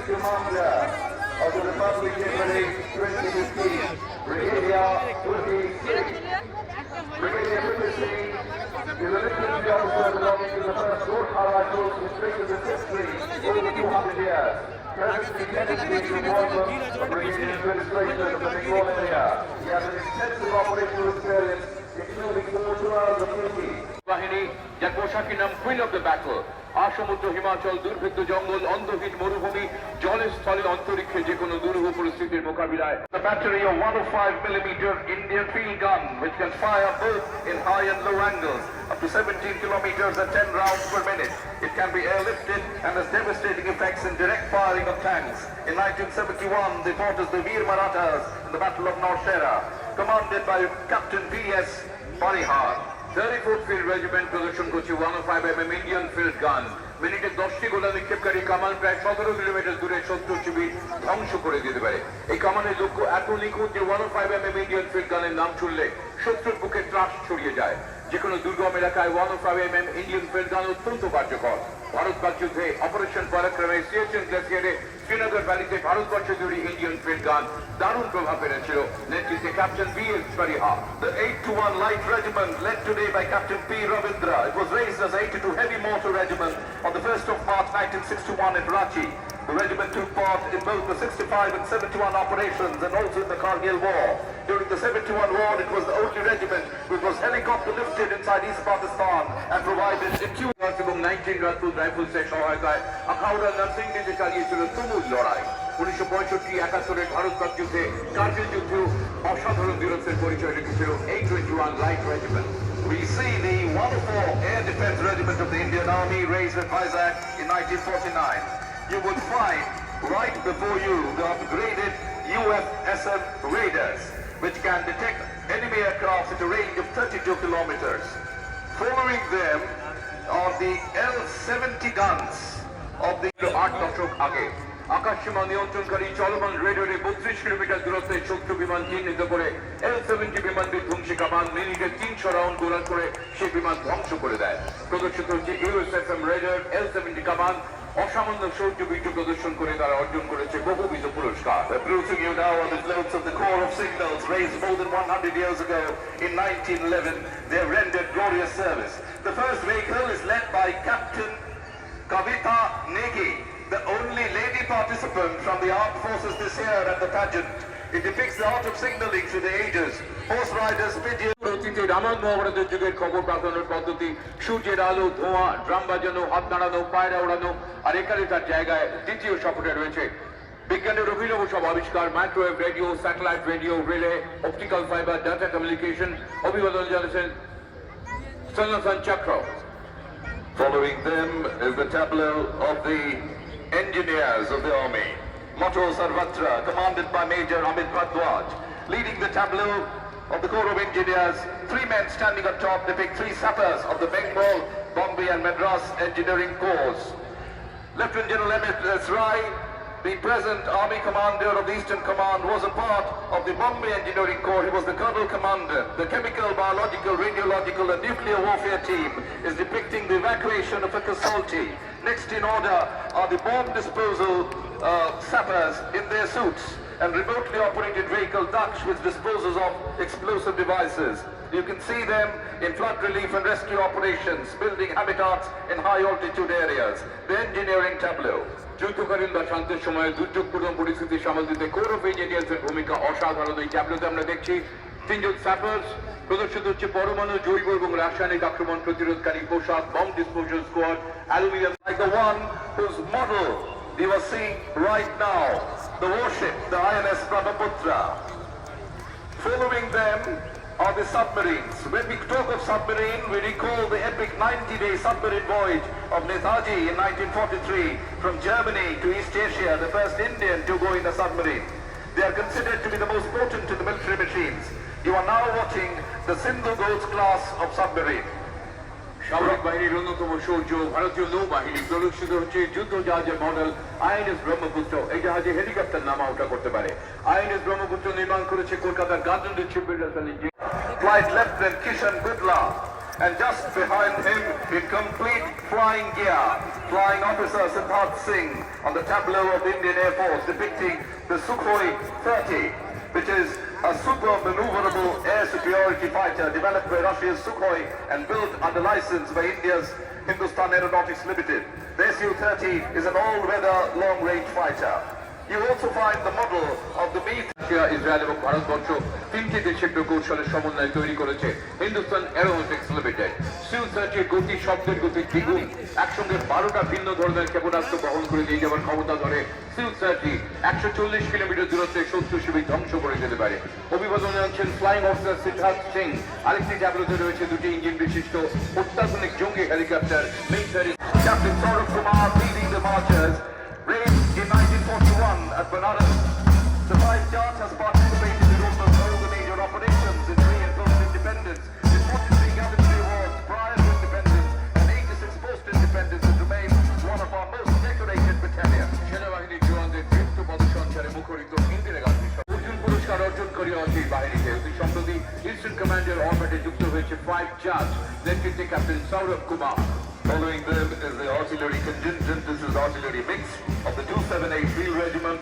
Commander of the Republican Parade 2015, Brigadier Previously, is a military officer belonging to the first Gorkha Rifles, which traces its history over 200 years. Presently dedicated to appointment of Brigadier Administration of the Bengal area. He has an extensive operational experience, including 4 tours of duty. বাহিনী যার পোশাকি নাম queen of the battle আসমুদ্র হিমাচল দুর্ভেদ্য জঙ্গল অন্ধহীন মরুভূমি জলে স্থলে অন্তরিক্ষে যে কোনো দুরূহ পরিস্থিতির মোকাবিলায় The battery of 105mm Indian field gun which can fire both in high and low angles up to 17 kilometers at 10 rounds per minute. It can be airlifted and has devastating effects in direct firing of tanks. In 1971 they fought as the Veer Marathas in the Battle of Nowshera, commanded by Captain B.S. Parihar. 34th Field Regiment প্রদর্শন করছে 105mm Indian field গান মিনিটে 10টি গোলা নিক্ষেপকারী কামান প্রায় 17 kilometre দূরে শত্রু শিবির ধ্বংস করে দিতে পারে। এই কামানের লক্ষ্য এত নিখুঁত যে 105mm ইন্ডিয়ান ফিল্ড গানের নাম শুনলে শত্রুর বুকে ত্রাস ছড়িয়ে যায়। যে কোনো দুর্গম এলাকায় 105mm ইন্ডিয়ান ফিল্ড গান অত্যন্ত কার্যকর। ভারত পাক যুদ্ধে অপারেশন পরাক্রমে সিয়াচেন গ্লেসিয়ারে শ্রীনগর ভ্যালিতে ভারতবর্ষ জুড়ে ইন্ডিয়ান ফিল্ড গান দারুণ প্রভাব ফেলেছিল নেতৃত্বে captain B.S. Parihar. The 821 Light Regiment, led today by Captain P. Ravindra, it was raised as 82 Heavy Mortar Regiment on the 1st of March 1961 in Ranchi. The regiment took part in both the 65 and 71 operations and also in the Kargil War. During the 71 war, it was the only regiment which was helicopter lifted inside East Pakistan and provided acute এবং 19 রাজপুত রাইফেলসের সহায়তায় আখাউড়া নার্সিংডিতে চালিয়েছিল তুমুল লড়াই। 1965-71 ভারত পাক যুদ্ধে কার্গিল যুদ্ধেও অসাধারণ বীরত্বের পরিচয় রেখেছিল 821 light regiment. We see the 104 Air Defense Regiment of the Indian Army raised at Vizag in 1949. You would find right before you the upgraded UFSM radars, which can detect enemy aircraft at a range of 32 kilometers. Following them are the L-70 guns of the 8 দশক আগে আকাশসীমা নিয়ন্ত্রণকারী চলমান রেডারে 32 kilometre দূরত্বে শত্রু বিমান চিহ্নিত করে L-70 বিমান বিধ্বংসী কামান মিনিটে 300 রাউন্ড গোলা করে সেই বিমান ধ্বংস করে দেয়। প্রদর্শিত হচ্ছে USSM রেডার L-70 কামান অসামান্য শৌর্যবীর্য প্রদর্শন করে তারা অর্জন করেছে বহুবিধ পুরস্কার। Approaching you now are the floats of the Corps of Signals raised more than 100 years ago in 1911. They have rendered glorious service. The first vehicle is led by Captain Kavita Negi, the only lady participant from the armed forces this year at the pageant. It depicts the art of signaling through the ages. Horse riders, pigeons. অতীতে রামান মহাভারতের যুগের খবর পাঠানোর পদ্ধতি সূর্যের আলো ধোঁয়া drum বাজানো হাত নাড়ানো পায়রা ওড়ানো আর এখানে তার জায়গায় দ্বিতীয় সফরে রয়েছে বিজ্ঞানের অভিনব সব আবিষ্কার microwave radio satellite radio relay optical fibre data communication অভিবাদন জানিয়েছেন সনাতন চক্র। Following them is the tableau of the engineers of the army. Motto Sarvatra, commanded by Major Amit Bhardwaj. Leading the tableau of the Corps of Engineers, 3 men standing on top depict 3 sappers of the Bengal, Bombay and Madras Engineering Corps. Lieutenant General M.S. Rai, the present Army Commander of the Eastern Command, was a part of the Bombay Engineering Corps. He was the Colonel Commander. The Chemical, Biological, Radiological and Nuclear Warfare Team is depicting the evacuation of a casualty. Next in order are the bomb disposal sappers in their suits and remotely operated vehicle ducts which disposes of explosive devices. You can see them in flood relief and rescue operations, building habitats in high altitude areas. The engineering tableau. যুদ্ধকালীন বা শান্তির সময়ে দুর্যোগপূর্ণ পরিস্থিতি সামাল দিতে core of ইঞ্জিনিয়ার্সের ভূমিকা অসাধারণ। এই ট্যাবলোতে আমরা দেখছি 3 জন স্যাপার্স প্রদর্শিত হচ্ছে পরমাণু জৈব এবং রাসায়নিক আক্রমণ প্রতিরোধকারী পোশাক bomb disposal squad aluminium like the one whose model you are seeing right now, the warship, the INS Brahmaputra. Following them are the submarines. When we talk of submarine, we recall the epic 90-day submarine voyage of Netaji in 1943 from Germany to East Asia, the first Indian to go in a submarine. They are considered to be the most potent in the military machines. You are now watching the Sindhu Ghosh class of submarine. সামরিক বাহিনীর অন্যতম সৌর্য ভারতীয় নৌবাহিনী প্রদর্শিত হচ্ছে যুদ্ধ জাহাজের model INS Brahmaputra. এই জাহাজে হেলিকপ্টার নামা ওঠা করতে পারে। INS ব্রহ্মপুত্র নির্মাণ করেছে কলকাতার গাজনদীপ shipbuilders. Flight Lieutenant Kishan Gudla And just behind him, in complete flying gear, Flying Officer Siddharth Singh on the tableau of the Indian Air Force depicting the Sukhoi 30, which is a super maneuverable air superiority fighter developed by Russia's Sukhoi and built under license by India's Hindustan Aeronautics Limited. The Su-30 is an all-weather long-range fighter. You also find the model of the Mi-30. Israel এবং ভারতবর্ষ তিনটি দেশের প্রকৌশলের সমন্বয়ে তৈরি করেছে Hindustan aeronautics limited. Su-30 গতি শব্দের গতি দ্বিগুণ, একসঙ্গে 12টা ভিন্ন ধরনের ক্ষেপণাস্ত্র বহন করে নিয়ে যাওয়ার ক্ষমতা ধরে Su-30 140 কিলোমিটার দূরত্বে শত্রু শিবির ধ্বংস করে যেতে পারে। অভিবাদন জানাচ্ছেন ফ্লাইং অফিসার সিদ্ধার্থ সিং। আরেকটি ট্যাবলোতে রয়েছে দুটি ইঞ্জিন বিশিষ্ট অত্যাধুনিক জঙ্গি helicopter Mi-30। Captain Saurabh Kumar leading the marchers, raised in 1941 at Banaras. The 5 Jats has participated in almost all the major operations in pre and post-independence, in 43 gallantry awards prior to independence and 86 post-independence, and remains one of our most decorated battalions. সেনাবাহিনীর জওয়ানদের দীপ্ত পদসঞ্চারে মুখরিত ইন্দিরা গান্ধী অর্জুন পুরস্কার অর্জন করে অতি বাহিনীতে অতি সম্প্রতি ইস্টার্ন কমান্ডের অরবিটে যুক্ত হয়েছে 5 জাজ নেতৃত্বে captain Sourav Kumar. Following them is the artillery contingent. This is artillery mix of the 278 Field Regiment,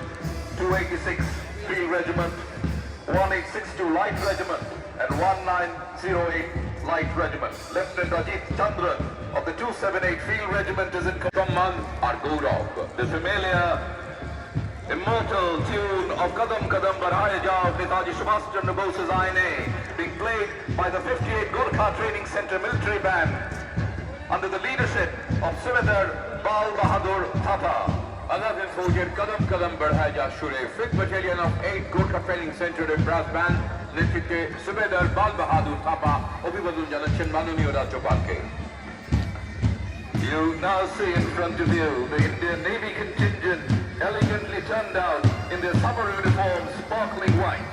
286 Field Regiment, 1862 Light Regiment, and 1908 Light Regiment. Lieutenant Ajit Chandran of the 278 Field Regiment is in সম্মান আর গৌরব। the familiar immortal tune of Kadam Kadam Badhaya Jao Netaji Subhash Chandra Bose's Aine, being played by the 58 Gorkha Training Center military band under the leadership of Subedar Bal Bahadur Thapa. আজাদের ফৌজের কদম কদম বঢ়ায় যা সুরে 5th Battalion of 8 Gorkha training সেন্টারের brass band নেতৃত্বে সুবেদার বাল বাহাদুর থাপা অভিবাদন জানাচ্ছেন মাননীয় রাজ্যপালকে। You now see in front of you the Indian Navy contingent elegantly turned out in their summer uniforms sparkling white.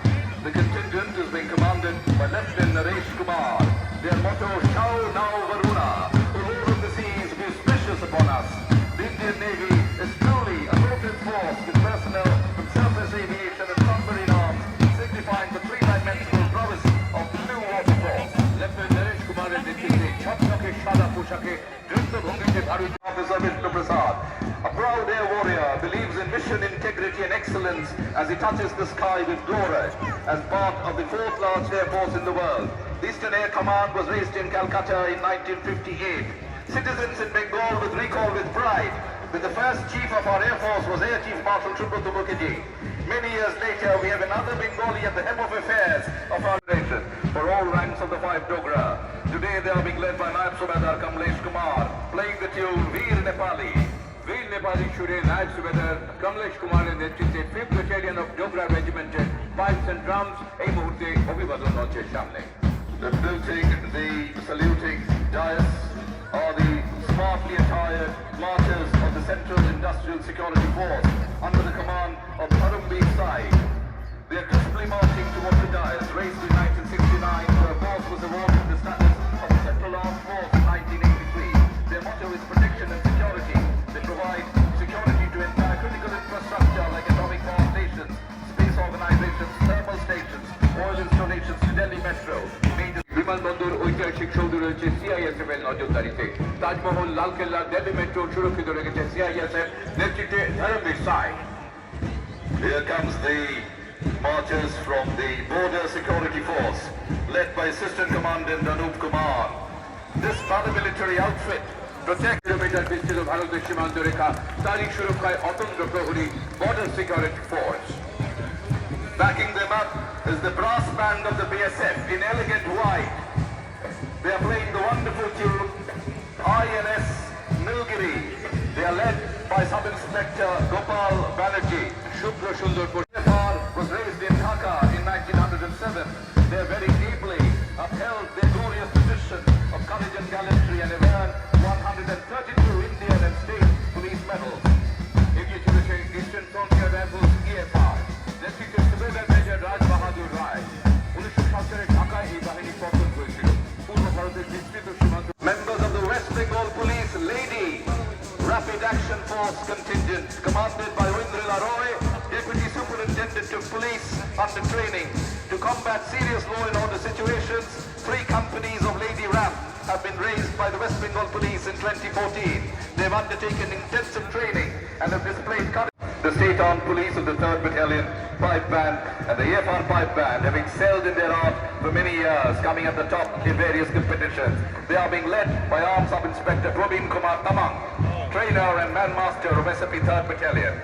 The contingent is being commanded by Lieutenant Naresh Kumar. Their motto, Shau Now Varuna, the Lord of the Seas be gracious upon us. The Indian Navy is truly a total force with personnel from surface aviation and submarine arms, signifying the three-dimensional prowess of the blue water force. Lieutenant Naresh কুমারের নেতৃত্বে ছকছকে সাদা পোশাকে দ্রুত ভঙ্গিতে Bharat Officer Vishnu Prasad, a proud air warrior, believes in mission integrity and excellence as he touches the sky with glory as part of the 4th largest air force in the world. The Eastern Air Command was raised in Calcutta in 1958. Citizens in Bengal would recall with pride that the first chief of our Air Force was Air Chief Marshal Subrat Mukherjee. Many years later, we have another Bengali at the head of affairs of our nation for all ranks of the 5 Dogra. Today they are being led by Naib Subedar Kamlesh Kumar, playing the tune Veer Nepali. বীর নেপালি সুরে নায়ক সুবেদার কমলেশ কুমারের নেতৃত্বে 5th Battalion of Dogra রেজিমেন্টের pipes and drums এই মুহূর্তে অভিবাদন মঞ্চের সামনে। The saluting dais are the smartly attired marchers of the Central Industrial Security Force under the command of Harambir Sai. They are crisply marching towards the dais, raised in 1969, where a force was awarded the status of the Central Armed Force in 1983. Their motto is protection and security. They provide security to entire critical infrastructure like atomic power stations, space organizations, thermal stations, oil installations to Delhi Metro. বিমানবন্দর ঐতিহাসিক সৌধ রয়েছে CISF এর নজরদারিতে। Taj Mahal, Lal Qila, Delhi metro সুরক্ষিত রেখেছে CISF নেতৃত্বে ধর্মবীর সাই। Here comes the marchers from the Border Security Force, led by Assistant Commandant Anup Kumar. This paramilitary outfit protects kilometre বিস্তৃত ভারতের সীমান্ত রেখা, তারই সুরক্ষায় অতন্ত্র প্রহরী border security force. Backing them up is the brass band of the BSF in elegant white. They are playing the wonderful tune INS Nilgiri. They are led by Sub-Inspector Gopal Banerjee. শুভ্র সুন্দর PFR was raised in Dhaka in 1907. They are very deeply upheld their glorious tradition of courage and gallantry and have earned 132 Indian and state police medals. এগিয়ে চলেছে eastern frontier rifles EFR নেতৃত্বে সুবেদার major রাজ বাহাদুর রায়। 1907 সালে ঢাকায় এই বাহিনী পতন হয়েছিল। পূর্ব ভারতের বিস্তৃত সীমান্ত Members of the West Bengal Police Lady Rapid Action Force contingent, commanded by Windrila Roy, Deputy Superintendent of Police under training. To combat serious law and order situations, 3 companies of Lady RAP have been raised by the West Bengal Police in 2014. They have undertaken intensive training and have displayed courage. The state-armed police of the 3rd Battalion Pipe Band and the AFR Pipe Band have excelled in their art for many years, coming at the top in various competitions. They are being led by Armed Sub-Inspector Probin Kumar Tamang, trainer and man master of SAP 3rd Battalion.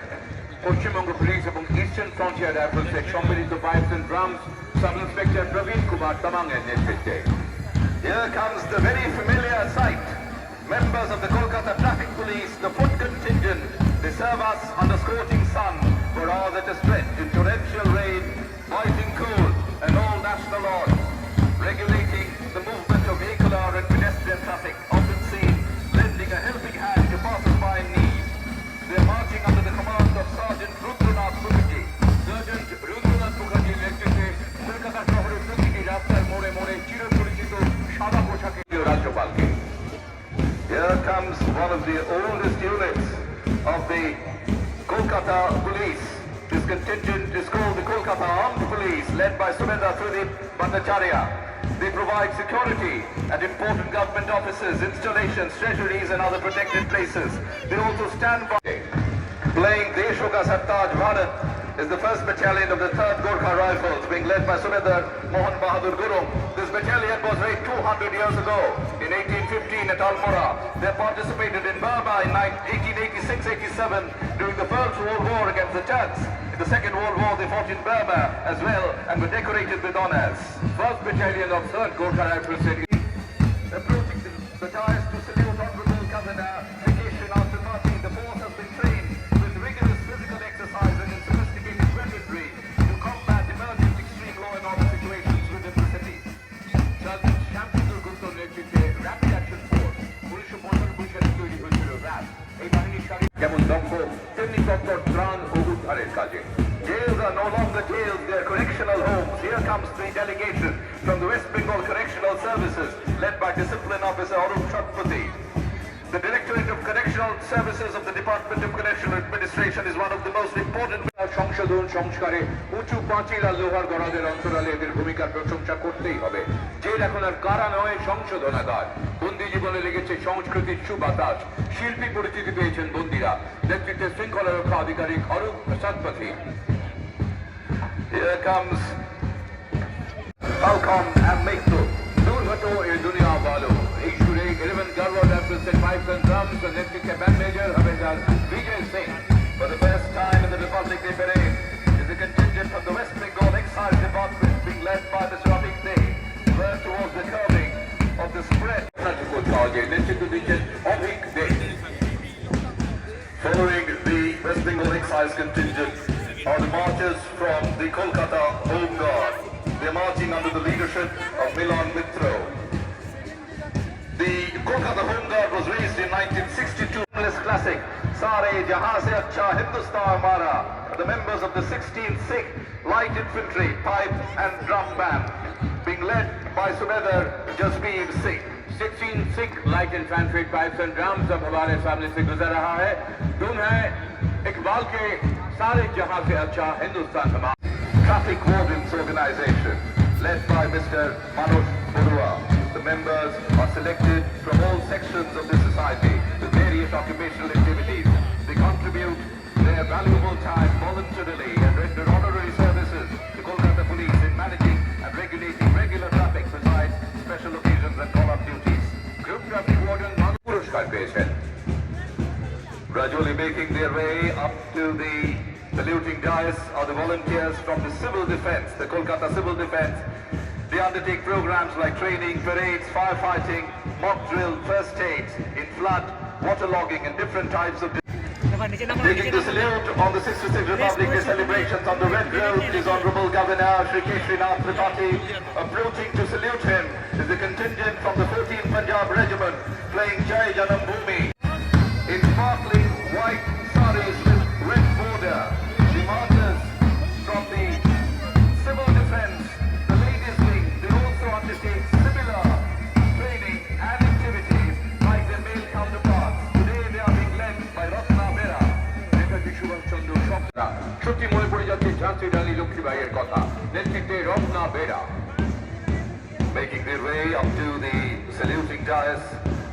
Paschimbanga police এবং Eastern Frontier রাইফেলসের সম্মিলিত pipes and drums sub inspector Prabin Kumar Tamang এর নেতৃত্বে। Here comes the very familiar sight. Members of the Kolkata Traffic Police, the foot contingent, they serve us under scorching sun for hours at a stretch in torrential rain, biting cold and all national laws, regulating the movement of vehicular and pedestrian traffic, often seen lending a helping hand to passers-by in need. They are marching under the command of Sergeant Rudranath Mukherjee. Sergeant Rudranath মুখার্জির নেতৃত্বে কলকাতা শহরের প্রতিটি রাস্তার মোড়ে মোড়ে চিরপরিচিত সাদা পোশাকে রাজ্যপালকে। Here comes one of the oldest units of the Kolkata Police. This contingent is called the Kolkata Armed Police, led by Sumedha Tridip Bhattacharya. They provide security at important government offices, installations, treasuries and other protected places. They also stand by. Playing Desho Ka Sartaj Bharat is the 1st Battalion of the 3rd Gorkha Rifles, being led by Subedar Mohan Bahadur Gurung. This battalion was raised 200 years ago in 1815 at Almora. They participated in Burma in 1886-87 during the First World War against the Turks. In the Second World War they fought in Burma as well and were decorated with honours. 1st Battalion of 3rd Gorkha Rifles Approaching the dais to salute Honorable Governor Vacation after party, the force has been trained with rigorous physical exercises and sophisticated weaponry to combat emergent extreme law and order situations within the city. Sergeant Shyamsundar গুপ্তর নেতৃত্বে rapid action force 1995 সালে তৈরি হয়েছিল RAB. এই বাহিনীর সারি যেমন দক্ষ তেমনি তৎপর ত্রাণ ও উদ্ধারের কাজে। Jails are no longer jails, they are correctional homes. Here comes the delegation from the West Bengal Correctional Services, led by Discipline Officer Arup Shatpati. The Directorate of Correctional Services of the Department of Correctional Administration is one of the most important. সংশোধন সংস্কারে উঁচু পাঁচিল আর লোহার গড়াদের অন্তরালে এদের ভূমিকার প্রশংসা করতেই হবে। জেল এখন আর কারা নয়, সংশোধনাগার। বন্দি জীবনে লেগেছে সংস্কৃতির সুবাতাস, শিল্পী পরিচিতি পেয়েছেন বন্দিরা। নেতৃত্বে শৃঙ্খলা রক্ষা আধিকারিক Arup সৎপথী। Here comes Falcon and Mekto. दूर हटो ये दुनिया वालों। এই সুরে 11 গার্ওয়াল রাইফেলসের পাইপস এন্ড ড্রামস এর নেতৃত্বে ব্যান্ড মেজর হবেদার Vijay Singh. For the first time in the Republic Day Parade is a contingent from the West Bengal Excise Department being led by Mr. Abhik Dey, work towards the curbing of the spread. নেতৃত্ব দিচ্ছেন অভিক দে। Following the West Bengal Excise contingent are the marchers from the Kolkata Home Guard. They are marching under the leadership of Milan Mitro. The Kolkata Home Guard was raised in 1962. Classic Sare Jahan Se Acha Hindustan Hamara, the members of the 16th Sikh Light Infantry Pipe and Drum Band, being led by Subedar Jasbir Singh. 16 Sikh Light Infantry Pipes and Drums अब हमारे सामने से गुजर रहा है। धुन है इकबाल के सारे जहां से अच्छा हिंदुस्तान हमारा। Traffic Wardens Organization, led by Mr. Manoj Borua. The members are selected from all sections of the society with various occupational activities. They contribute their valuable time voluntarily and render honorary services to Kolkata Police in managing and regulating regular traffic besides special occasions and call-up duties. Group Traffic Warden পুরস্কার পেয়েছেন। Gradually making their way up to the saluting dais are the volunteers from the civil defense, the Kolkata Civil Defense. They undertake programs like training, parades, firefighting, mock drill, first aids in flood, waterlogging and different types of. Taking the salute on the 66th Republic Day celebrations on the red road is Honorable Governor Shri Keshrinath Tripathi. Approaching to salute him is the contingent from the 14th Punjab Regiment playing Jai Janam Bhoomi in sparkling white saris with red border. The marchers from the civil defense, the ladies wing, they also undertake similar training and activities like their male counterparts. Today they are being led by Ratna Bera. Netaji Subhash Chandra Swapna সত্যি মনে পড়ে যাচ্ছে ঝাঁসি রানী লক্ষ্মীবাইয়ের কথা। নেতৃত্বে Ratna Bera. Making their way up to the saluting dais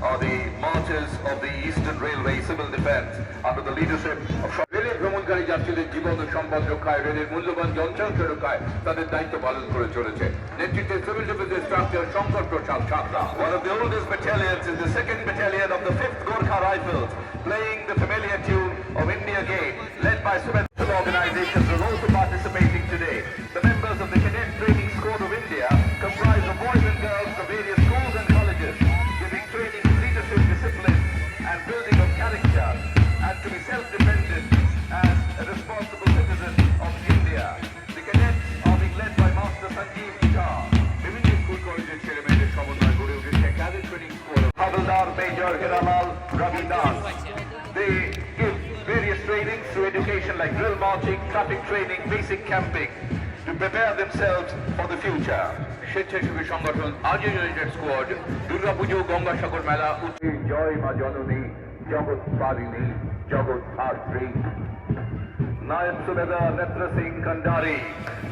are the marchers of the Eastern Railway Civil Defence under the leadership of রেলে ভ্রমণকারী যাত্রীদের জীবন ও সম্পদ রক্ষায়, রেলের মূল্যবান যন্ত্রাংশ রক্ষায় তাদের দায়িত্ব পালন করে চলেছে। নেতৃত্বে civil defence structure Shankar Prasad Santra. One of the oldest battalions is the 2nd Battalion of the 5th Gorkha Rifles, playing the familiar tune of India Gate, led by several organizations who are also participating today. The members of the Cadet Training Squad of India comprise of boys and girls from various schools and colleges, giving training in leadership, discipline, and building of character, and to be self-dependent as a responsible citizen of India. The cadets are being led by Master Sanjeev Guitar. বিভিন্ন school কলেজের ছেলে মেয়েদের সমন্বয় গড়ে উঠেছে cadet training school. Havildar Major Hiramal Ravi Das. They give various trainings through education like drill marching, traffic training, basic camping to prepare themselves for the future. স্বেচ্ছাসেবী সংগঠন আর্য United squad Durga Puja, Gangasagar মেলা, জয় মা জননী, জগৎ পালিনী, জগৎ ধাত্রী। Nayab Subedar Netra Singh Kandari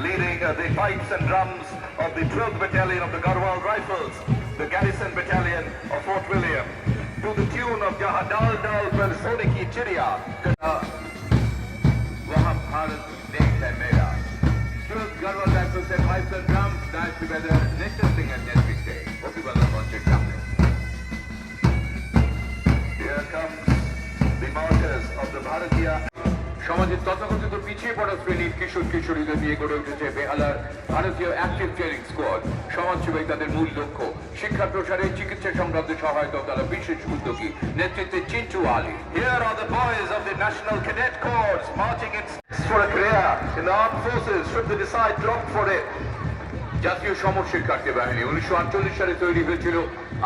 leading the pipes and drums of the 12th Battalion of the Garhwal Rifles, the Garrison Battalion of Fort William, to the tune of Jaha Dal Dal Per Sone Ki Chiriya. वहाँ भारत देश है मेरा। 12th Garhwal Rifles and pipes and drums dance together, Netra Singh and Netflix Day। অভিবাদন মঞ্চের সামনে। Here comes the marchers of the Bharatiya. সমাজের তথাকথিত পিছিয়ে পড়া শ্রেণীর কিশোর কিশোরীদের নিয়ে গড়ে উঠেছে বেহালার ভারতীয় অ্যাক্টিভ ট্রেনিং স্কোয়াড। সমাজসেবাই তাদের মূল লক্ষ্য। শিক্ষা প্রসারে, চিকিৎসা সংক্রান্ত সহায়তা তারা বিশেষ উদ্যোগী। নেতৃত্বে Chintu Ali. Here are the boys of the National Cadet Corps marching in for a career in the armed forces should they decide to opt for it. জাতীয় সমর শিক্ষার্থী বাহিনী 1948 সালে তৈরি হয়েছিল।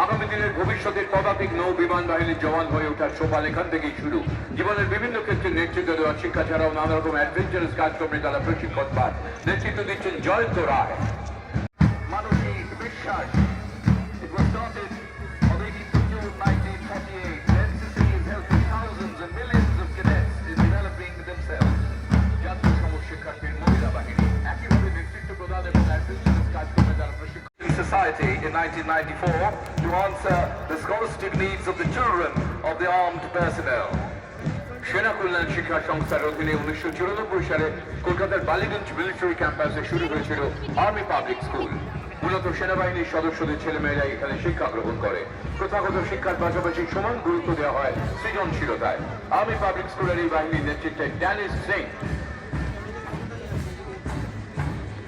আগামী দিনের ভবিষ্যতের পদাতিক নৌ বিমান বাহিনীর জওয়ান হয়ে ওঠার সোপান এখান থেকেই শুরু। জীবনের বিভিন্ন ক্ষেত্রে নেতৃত্ব দেওয়া, শিক্ষা ছাড়াও নানা রকম অ্যাডভেঞ্চারাস কাজকর্মে তারা প্রশিক্ষণ পান। নেতৃত্ব দিচ্ছেন জয়ন্ত রায়। Manushi Vishwas. It was started on 18th of June 1948. NCC is helping thousands and millions of cadets in developing themselves. জাতীয় সমর শিক্ষার্থীর মহিলা বাহিনী একইভাবে নেতৃত্ব প্রদান এবং অ্যাডভেঞ্চারাস কাজকর্মে তারা প্রশিক্ষণ। Society in 1994 to answer the scholastic needs of the children of the armed personnel. সেনা কল্যাণ শিক্ষা সংস্থার অধীনে 1994 সালে কলকাতার বালিগঞ্জ মিলিটারি ক্যাম্পাসে শুরু হয়েছিল আর্মি পাবলিক স্কুল। মূলত সেনাবাহিনীর সদস্যদের ছেলেমেয়েরা এখানে শিক্ষা গ্রহণ করে। প্রথাগত শিক্ষার পাশাপাশি সমান গুরুত্ব দেওয়া হয় সৃজনশীলতায়। আর্মি পাবলিক স্কুলের এই বাহিনীর নেতৃত্বে Danish Singh.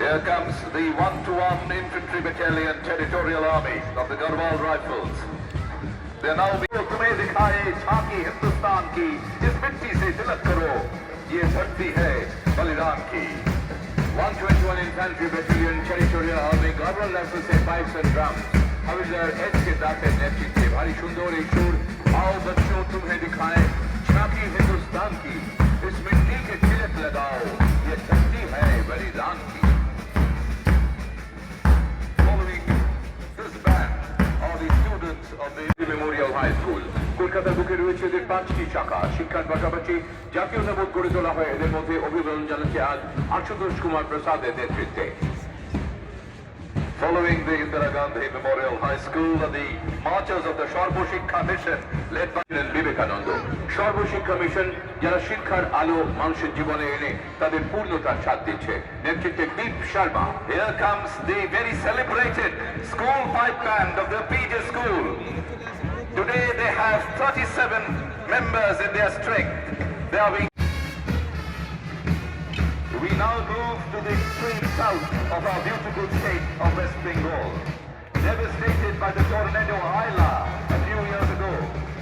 Here comes the 1-to-1 Infantry Battalion Territorial Army of the Garhwal Rifles. They are now being तुम्हें दिखाए झांकी हिंदुस्तान की, इस मिट्टी से तिलक करो, ये धरती है बलिदान की। 121 Infantry Battalion Territorial Army Garhwal Rifles and pipes and drums। हविलदार H के दासेर नेतृत्वे भारी सुंदर एक सुर, आओ बच्चों तुम्हें दिखाएं झांकी हिंदुस्तान की, इस मिट्टी के तिलक लगाओ, ये धरती है बलिदान की। Of the memorial high school Kolkata বুকে রয়েছে এদের 5টি শাখা। শিক্ষার পাশাপাশি জাতীয়তাবোধ গড়ে তোলা হয় এদের মধ্যে। অভিবাদন জানাচ্ছে আজ আশুতোষ কুমার প্রসাদের নেতৃত্বে। Following the Indira Gandhi Memorial High School and the marchers of the Sarva Shiksha Mission led by Vivekananda Sarva Shiksha Mission, যারা শিক্ষার আলো মানুষের জীবনে এনে তাদের পূর্ণতার স্বাদ দিচ্ছে। নেতৃত্বে দীপ Sharma. Here comes the very celebrated school pipe band of the PJ School. Today they have 37 members in their strength. They are being We now move to the extreme south of our beautiful state of West Bengal. Devastated by the tornado Aila a few years ago,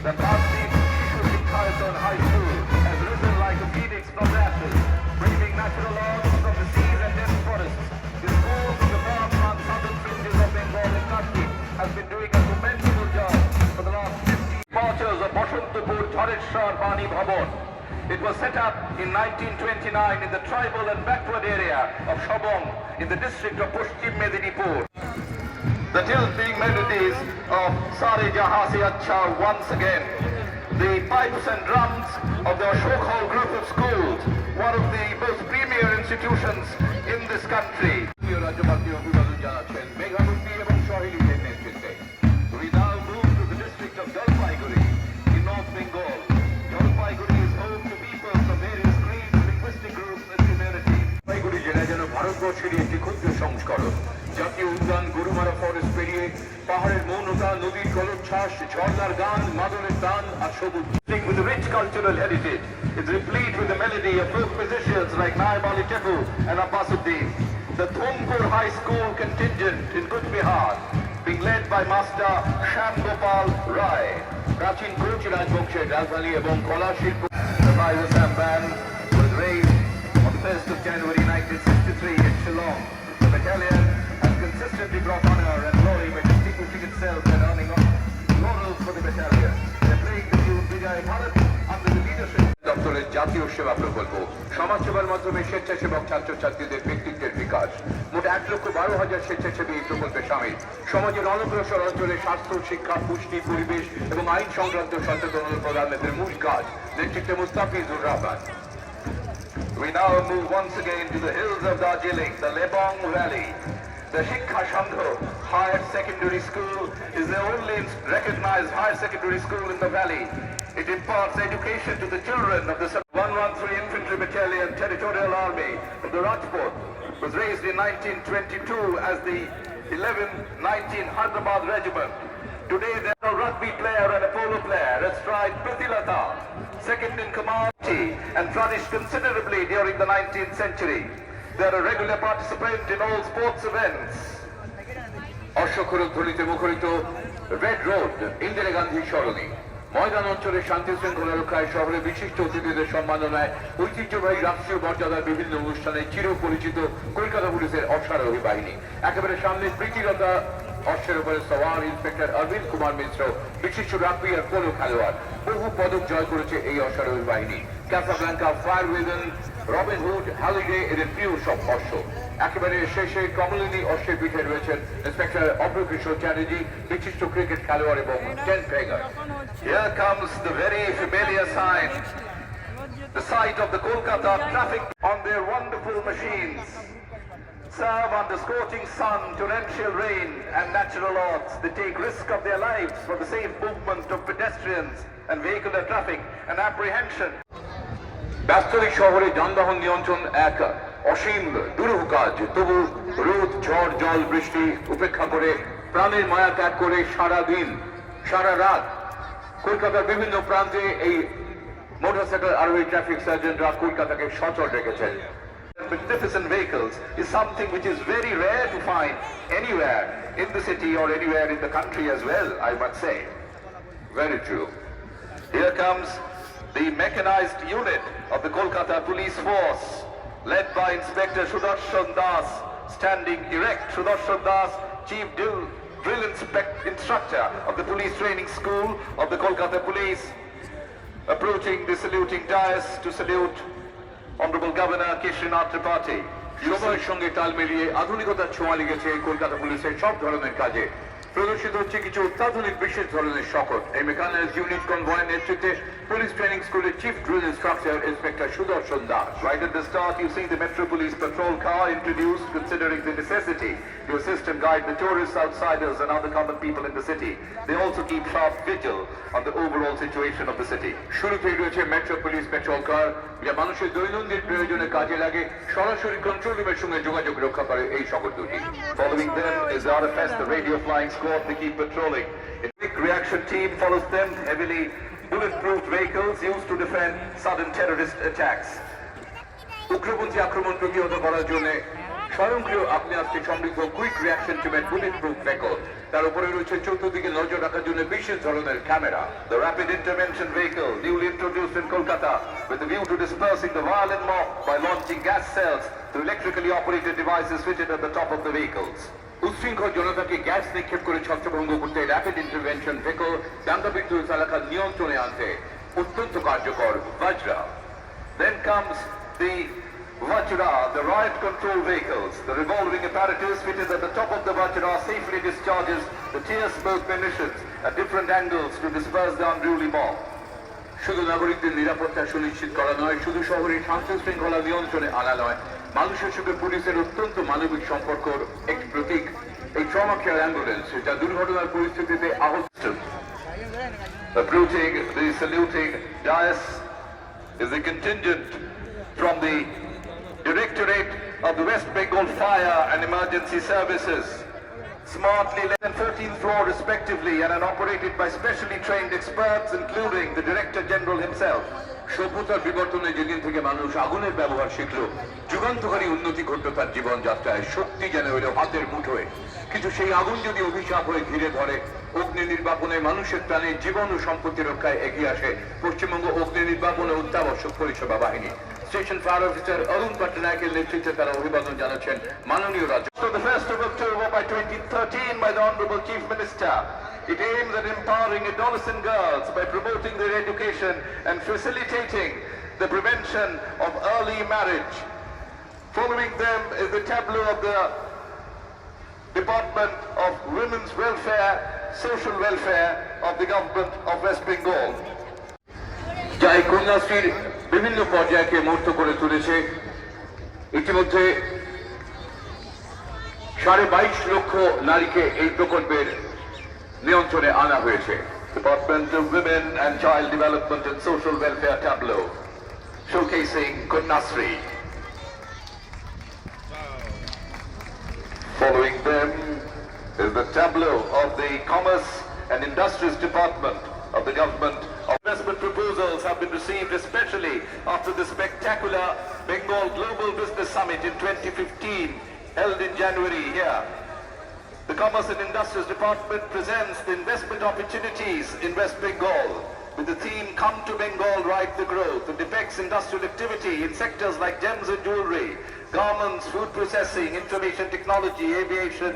the Bharati Shishur High School has risen like a phoenix from the ashes, braving natural laws from the seas and dense forests. The school from the far-flung southern fringes of Bengal and Kashmir has been doing a commendable job for the last 50 marchers of Bashantapur Jhareshwar Bani Bhavan. It was set up in 1929 in the tribal and backward area of Shabong in the district of Pushchim Medinipur. The tilting melodies of Sare Jahan Se Acha once again. The pipes and drums of the Ashok Hall group of schools, one of the most premier institutions in this country. রাজ্যপালকে অভিবাদন জানাচ্ছেন মেঘাবতী এবং সহেলিদের নেতৃত্বে। We now প্রকৌশলী একটি ক্ষুদ্র সংস্করণ। জাতীয় উদ্যান গরুমারা ফরেস্ট পেরিয়ে পাহাড়ের মৌনতা, নদীর জলোচ্ছ্বাস, ঝর্ণার গান, মাদনের টান আর সবুজ। With a rich cultural heritage, it's replete with the melody of folk musicians like Naib Ali Tepu and Abbasuddin. The Thumpur High School contingent in Kuch Bihar, being led by Master Sham Gopal Rai. প্রাচীন coach রাজবংশের রাজধানী এবং কলা শিল্প। The Baiwasam band was raised on the 1st of January 1963 in Shillong. The battalion has consistently brought honor and glory by distinguishing itself and earning laurels for the battalion. They're playing the tune Vijay Bharat under the leadership দপ্তরের জাতীয় সেবা প্রকল্প, সমাজসেবার মাধ্যমে স্বেচ্ছাসেবক ছাত্রছাত্রীদের ব্যক্তিত্বের বিকাশ। মোট 1,12,000 স্বেচ্ছাসেবী এই প্রকল্পে সামিল। সমাজের অনগ্রসর অঞ্চলে স্বাস্থ্য, শিক্ষা, পুষ্টি, পরিবেশ এবং আইন সংক্রান্ত সচেতনতা প্রদানের মূল কাজ। নেতৃত্বে Mustafizur Rahman. We now move once again to the hills of Darjeeling, the Lebong Valley. The Shikha Shangho Higher Secondary School is the only recognized higher secondary school in the valley. It imparts education to the children of the 113 Infantry Battalion Territorial Army of the Rajput. It was raised in 1922 as the 1119 Hyderabad Regiment. Today there are a rugby player and a polo player astride Pratilata, second in command, and flourished considerably during the 19th century. They are a regular participant in all sports events. অশ্বক্ষরক ধ্বনিতে মুখরিত red road, Indira Gandhi সরণি। ময়দান অঞ্চলে শান্তি শৃঙ্খলা রক্ষায় শহরে বিশিষ্ট অতিথিদের সম্মাননায় ঐতিহ্যবাহী রাষ্ট্রীয় মর্যাদার বিভিন্ন অনুষ্ঠানে চিরপরিচিত কলকাতা পুলিশের অশ্বারোহী বাহিনী। একেবারে সামনে প্রীতিলতা অশ্বের উপরে সওয়ার ইন্সপেক্টর অরবিন্দ কুমার মিশ্র, বিশিষ্ট রাগবি আর পোলো খেলোয়াড়। বহু পদক জয় করেছে এই অশ্বারোহী বাহিনী। ক্যাসাব্লাঙ্কা, ফায়ারওয়েদন, রবিন হুড, হ্যালিডে এদের প্রিয় সব অশ্ব। একেবারে শেষে কমলিনী অশ্বের পিঠে রয়েছেন ইন্সপেক্টর অভ্রকিশোর চ্যাটার্জি, বিশিষ্ট ক্রিকেট খেলোয়াড় এবং ten ফেগার। Here comes the very familiar sign, the sight of the Kolkata traffic on their wonderful machines. Serve under scorching sun, torrential rain and natural odds. They take risk of their lives for the safe movement of pedestrians and vehicular traffic and apprehension. ব্যস্তরিক শহরে যানবাহন নিয়ন্ত্রণ এক অসীম দুরূহ কাজ। তবু রোদ, ঝড়, জল, বৃষ্টি উপেক্ষা করে প্রাণের মায়া ত্যাগ করে সারা দিন সারা রাত কলকাতার বিভিন্ন প্রান্তে এই মোটরসাইকেল আরোহী ট্রাফিক সার্জনরা কলকাতাকে সচল রেখেছেন। Magnificent vehicles is something which is very rare to find anywhere in the city or anywhere in the country as well, I must say. Very true. Here comes the mechanized unit of the Kolkata Police Force, led by Inspector Sudarshan Das, standing erect. Sudarshan Das, Chief Drill Instructor of the Police Training School of the Kolkata Police, approaching the saluting dais to salute Honorable Governor Kishrinath Tripathi. সময়ের সঙ্গে তাল মিলিয়ে আধুনিকতার ছোঁয়া লেগেছে কলকাতা পুলিশের সব ধরনের কাজে। প্রদর্শিত হচ্ছে কিছু অত্যাধুনিক বিশেষ ধরনের শকট। এই মেকানাইজড ইউনিট কনভয়ের নেতৃত্বে পুলিশ ট্রেনিং স্কুলের chief drill instructor inspector Sudarshan Das. Right at the start, you see the Metro Police patrol car introduced, considering the necessity to assist and guide the tourists, outsiders, and other common people in the city. They also keep sharp vigil on the overall situation of the city. শুরুতেই রয়েছে metro police petrol কার, যা মানুষের দৈনন্দিন প্রয়োজনে কাজে লাগে। সরাসরি control রুমের সঙ্গে যোগাযোগ রক্ষা করে এই শকট দুটি। Following them is RFS, the radio flying squad. They keep patrolling. A quick reaction team follows them. Heavily bulletproof vehicles used to defend sudden terrorist attacks. উগ্রপন্থী আক্রমণ প্রতিহত করার জন্য স্বয়ংক্রিয় আগ্নেয়াস্ত্রে সমৃদ্ধ কুইক রিয়াকশন টিমের বুলেট প্রুফ ভেহিকল। তার উপরে রয়েছে চতুর্দিকে নজর রাখার জন্য বিশেষ ধরনের camera. The rapid intervention vehicle, newly introduced in Kolkata, with the view to dispersing the violent mob by launching gas cells through electrically operated devices fitted at the top of the vehicles. উচ্ছৃঙ্খল জনতাকে gas নিক্ষেপ করে ছত্রভঙ্গ করতে rapid intervention vehicle দাঙ্গাবিধ্বস্ত এলাকা নিয়ন্ত্রণে আনতে অত্যন্ত কার্যকর Bajra. Then comes the Vajra, the riot control vehicles. The revolving apparatus fitted at the top of the Vajra safely discharges the tear smoke munitions at different angles to disperse the unruly mob. শুধু নাগরিকদের নিরাপত্তা সুনিশ্চিত করা নয়, শুধু শহরের শান্তি শৃঙ্খলা নিয়ন্ত্রণে আনা নয়, মানুষের সঙ্গে পুলিশের অত্যন্ত মানবিক সম্পর্কর একটি প্রতীক এই ট্রমা কেয়ার অ্যাম্বুলেন্স, যা দুর্ঘটনার পরিস্থিতিতে আহত। Approaching the saluting dais is the contingent from the Directorate of the West Bengal Fire and Emergency Services. Smartly led and 14th floor respectively and are operated by specially trained experts including the Director General himself. সভ্যতার বিবর্তনে যেদিন থেকে মানুষ আগুনের ব্যবহার শিখল, যুগান্তকারী উন্নতি ঘটল তার জীবনযাত্রায়, শক্তি যেন এলো হাতের মুঠোয়। কিন্তু সেই আগুন যদি অভিশাপ হয়ে ঘিরে ধরে, অগ্নি নির্বাপনে মানুষের প্রাণে জীবন ও সম্পত্তি রক্ষায় এগিয়ে আসে পশ্চিমবঙ্গ অগ্নি নির্বাপন ও অত্যাবশ্যক পরিষেবা বাহিনী। স্টেশন ফায়ার অফিসার অরুণ পটনায়কের নেতৃত্বে তারা অভিবাদন জানাচ্ছেন মাননীয় রাজ্য। So the 1st of October by 2013 by the Honorable Chief Minister, it aims at empowering adolescent girls by promoting their education and facilitating the prevention of early marriage. Following them is the tableau of the Department of Women's Welfare, Social Welfare of the Government of West Bengal. যা এই কন্যাশ্রীর বিভিন্ন পর্যায়কে মূর্ত করে তুলেছে। ইতিমধ্যে 22.5 লক্ষ নারীকে এই প্রকল্পের নিয়ন্ত্রণে আনা হয়েছে। Department of Women and Child Development and Social Welfare tableau showcasing Kanyasri. Following them is the tableau of the Commerce and Industries Department of the Government. Investment proposals have been received especially after the spectacular Bengal Global Business Summit in 2015 held in January here. The Commerce and Industries Department presents the investment opportunities in West Bengal with the theme Come to Bengal, Ride the Growth, and depicts industrial activity in sectors like gems and jewelry, garments, food processing, information technology, aviation,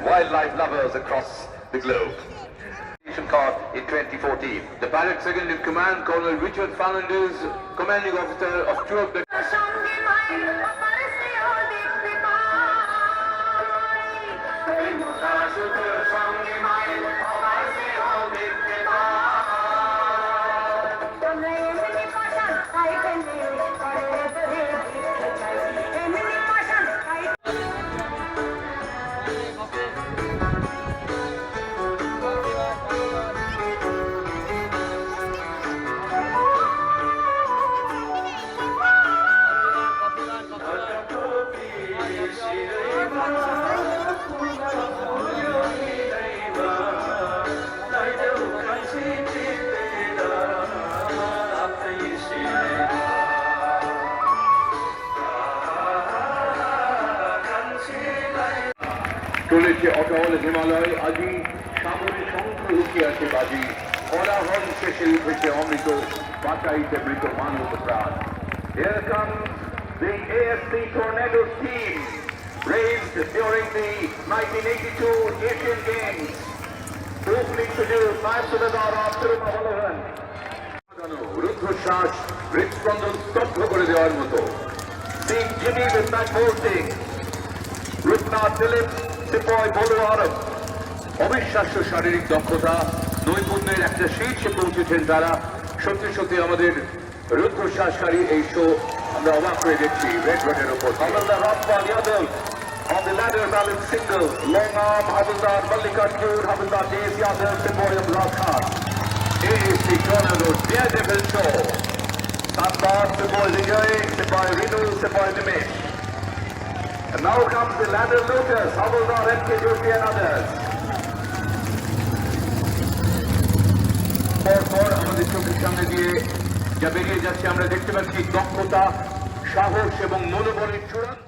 wildlife lovers across the globe. Card in 2014. The Pilot Second in Command, Colonel Richard Fernandez, Commanding Officer of two of the চলেছে অটল হিমালয় আজি, সামনে শঙ্খ উঠিয়াছে বাজি, কোলাহল শেষে উঠেছে অমৃত, বাঁচাইতে মৃত মানব প্রাণ। Here comes the AFC Tornadoes team, raised during the 1982 Asian Games. Opening produced by Subedar Abdurrahman. রুদ্ধশ্বাস, হৃৎস্পন্দন স্তব্ধ করে দেওয়ার মতো। Seeing Jimmy with that bolting, Rukna Dilip, Sipoy Bolu Arab. অবিশ্বাস্য শারীরিক দক্ষতা, নৈপুণ্যের একটা শীর্ষে পৌঁছেছেন তারা। সত্যি সত্যি আমাদের রুদ্ধশ্বাসকারী এই শো আমরা অবাক হয়ে দেখছি রেড রোডের ওপর। Havildar Rajpal Yadav on the ladder balance single, long arm Havildar Mallikarjun, Havildar Dev Yadav, Sipoy Imran Khan. AFC Tornadoes, their devil show. Sandbar, Sipoy Vijay, Sipoy Rinu, Sipoy Nimesh. And now comes the ladder lotus, Havildar N.K. Joshi and others. পরপর আমাদের চোখের সামনে দিয়ে যা বেরিয়ে যাচ্ছে আমরা দেখতে পাচ্ছি দক্ষতা, সাহস এবং মনোবলের চূড়ান্ত